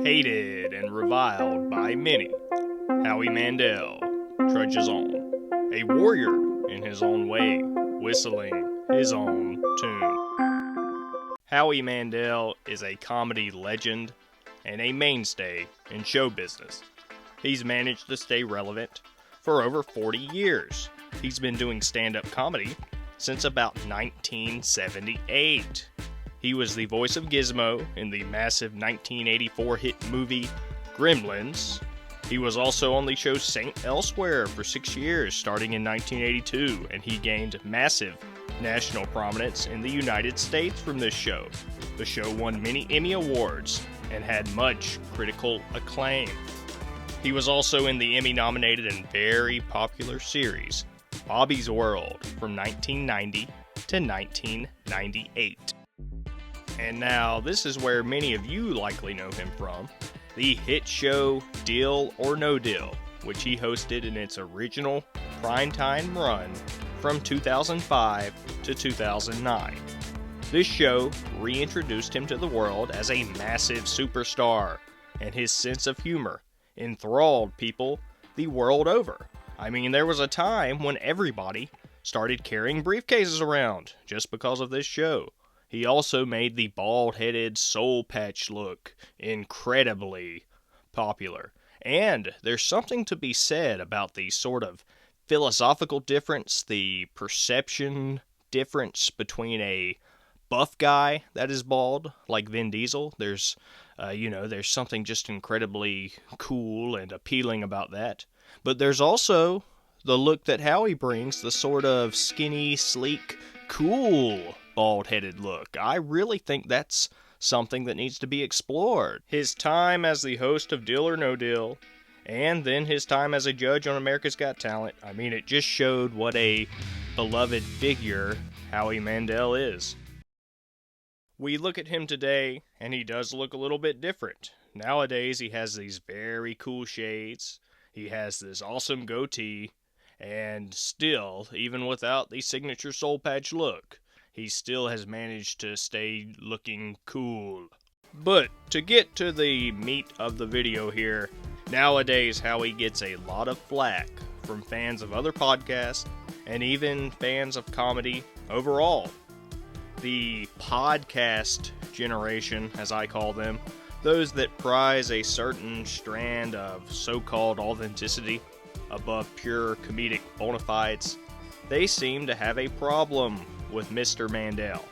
Hated and reviled by many, Howie Mandel trudges on, a warrior in his own way, whistling his own tune. Howie Mandel is a comedy legend and a mainstay in show business. He's managed to stay relevant for over 40 years. He's been doing stand-up comedy since about 1978. He was the voice of Gizmo in the massive 1984 hit movie Gremlins. He was also on the show Saint Elsewhere for 6 years, starting in 1982, and he gained massive national prominence in the United States from this show. The show won many Emmy Awards and had much critical acclaim. He was also in the Emmy-nominated and very popular series Bobby's World from 1990 to 1998. And now, this is where many of you likely know him from, the hit show Deal or No Deal, which he hosted in its original primetime run from 2005 to 2009. This show reintroduced him to the world as a massive superstar, and his sense of humor enthralled people the world over. I mean, there was a time when everybody started carrying briefcases around just because of this show. He also made the bald-headed soul patch look incredibly popular. And there's something to be said about the sort of philosophical difference, the perception difference between a buff guy that is bald, like Vin Diesel. There's something just incredibly cool and appealing about that. But there's also the look that Howie brings, the sort of skinny, sleek, cool bald-headed look. I really think that's something that needs to be explored. His time as the host of Deal or No Deal, and then his time as a judge on America's Got Talent, I mean, it just showed what a beloved figure Howie Mandel is. We look at him today, and he does look a little bit different. Nowadays, he has these very cool shades, he has this awesome goatee, and still, even without the signature soul patch look, he still has managed to stay looking cool. But to get to the meat of the video here, nowadays Howie gets a lot of flack from fans of other podcasts and even fans of comedy overall. The podcast generation, as I call them, those that prize a certain strand of so-called authenticity above pure comedic bona fides, they seem to have a problem with Mr. Mandel.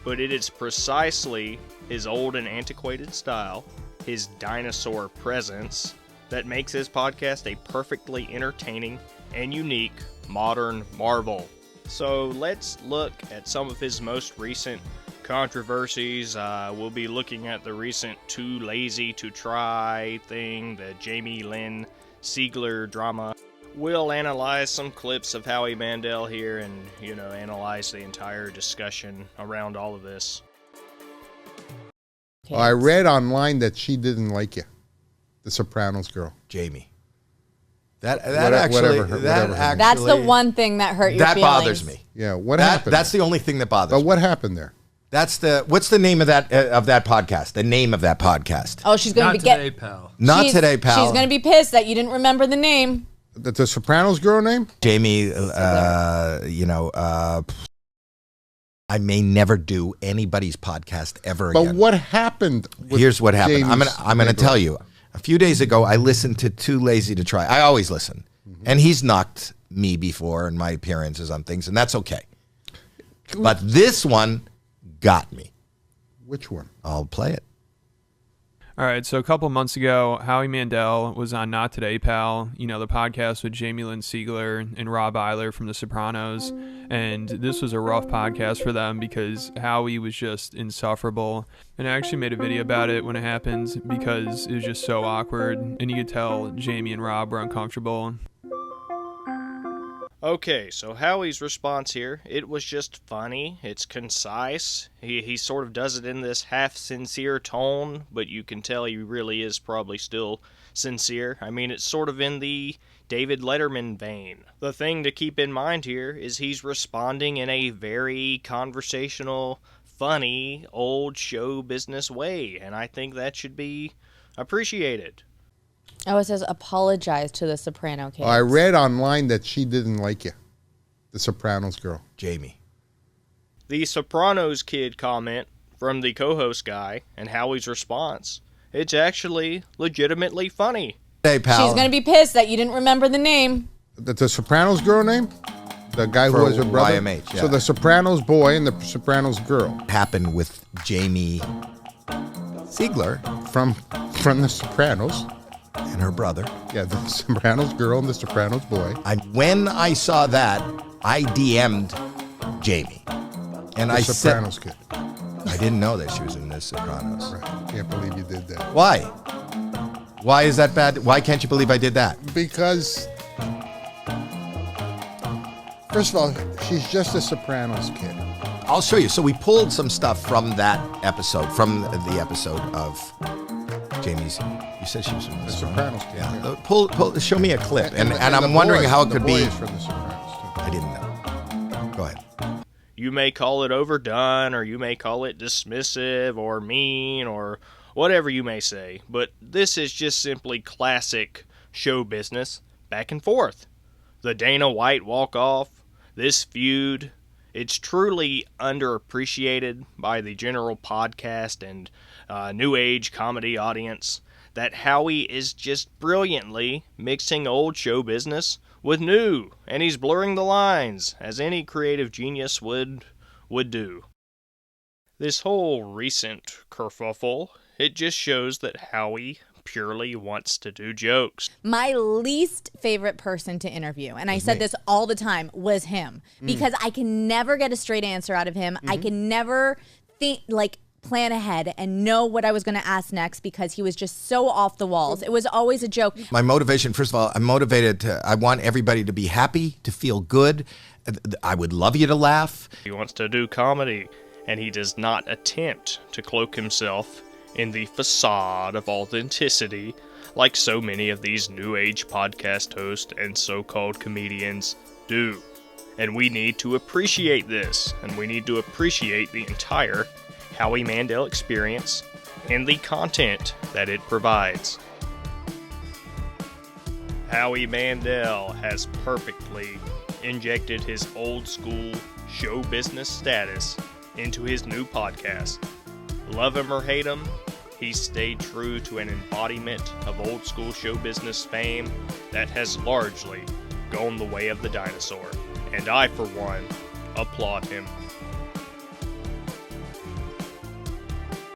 But it is precisely his old and antiquated style, his dinosaur presence, that makes his podcast a perfectly entertaining and unique modern marvel. So let's look at some of his most recent controversies. We'll be looking at the recent Too Lazy to Try thing, the Jamie-Lynn Sigler drama. We'll analyze some clips of Howie Mandel here and, analyze the entire discussion around all of this. Well, I read online that she didn't like you, the Sopranos girl. Jamie. Whatever. That's the one thing that hurt your feelings. That bothers me. Yeah, what happened? That's the only thing that bothers me. But what happened there? What's the name of that podcast? The name of that podcast? Oh, she's going to be today, pal. Not today, pal. She's going to be pissed that you didn't remember the name. The Sopranos girl name? Jamie. I may never do anybody's podcast ever again. But what happened? Here's what happened. Jamie's I'm gonna tell you. A few days ago, I listened to Too Lazy to Try. I always listen, and he's knocked me before in my appearances on things, and that's okay. But this one got me. Which one? I'll play it. All right, so a couple months ago, Howie Mandel was on Not Today, Pal, the podcast with Jamie-Lynn Sigler and Rob Eiler from The Sopranos, and this was a rough podcast for them because Howie was just insufferable, and I actually made a video about it when it happened because it was just so awkward, and you could tell Jamie and Rob were uncomfortable. Okay, so Howie's response here, it was just funny, it's concise, he sort of does it in this half-sincere tone, but you can tell he really is probably still sincere. I mean, it's sort of in the David Letterman vein. The thing to keep in mind here is he's responding in a very conversational, funny, old show business way, and I think that should be Appreciated. Oh, it says apologize to the Soprano kids. I read online that she didn't like you, the Sopranos girl. Jamie. The Sopranos kid comment from the co-host guy and Howie's response. It's actually legitimately funny. Hey, pal. She's going to be pissed that you didn't remember the name. The Sopranos girl name? The guy who For was her brother? YMH, yeah. So the Sopranos boy and the Sopranos girl. Happened with Jamie Sigler From the Sopranos. and her brother. Yeah, the Sopranos girl and the Sopranos boy. When I saw that, I DM'd Jamie. And The I Sopranos kid. said, I didn't know that she was in The Sopranos. Right. Can't believe you did that. Why? Why is that bad? Why can't you believe I did that? Because, first of all, she's just a Sopranos kid. I'll show you. So we pulled some stuff from that episode, from the episode of Jamie's. You said she was from The Sopranos kid. Yeah. Pull. Show me a clip, and I'm the wondering boy- how it the could boy be. is from the Sopranos too. I didn't know. Go ahead. You may call it overdone, or you may call it dismissive, or mean, or whatever you may say, but this is just simply classic show business, back and forth. The Dana White walk-off, this feud, it's truly underappreciated by the general podcast and new age comedy audience that Howie is just brilliantly mixing old show business with new, and he's blurring the lines, as any creative genius would do. This whole recent kerfuffle, it just shows that Howie purely wants to do jokes. My least favorite person to interview, and I said this all the time, was him. Because I can never get a straight answer out of him. I can never plan ahead and know what I was going to ask next because he was just so off the walls. It was always a joke. My motivation, first of all, I'm motivated I want everybody to be happy, to feel good. I would love you to laugh. He wants to do comedy, and he does not attempt to cloak himself in the facade of authenticity like so many of these new age podcast hosts and so-called comedians do. And we need to appreciate this, and we need to appreciate the entire Howie Mandel experience and the content that it provides. Howie Mandel has perfectly injected his old school show business status into his new podcast. Love him or hate him, he stayed true to an embodiment of old school show business fame that has largely gone the way of the dinosaur. And I, for one, applaud him.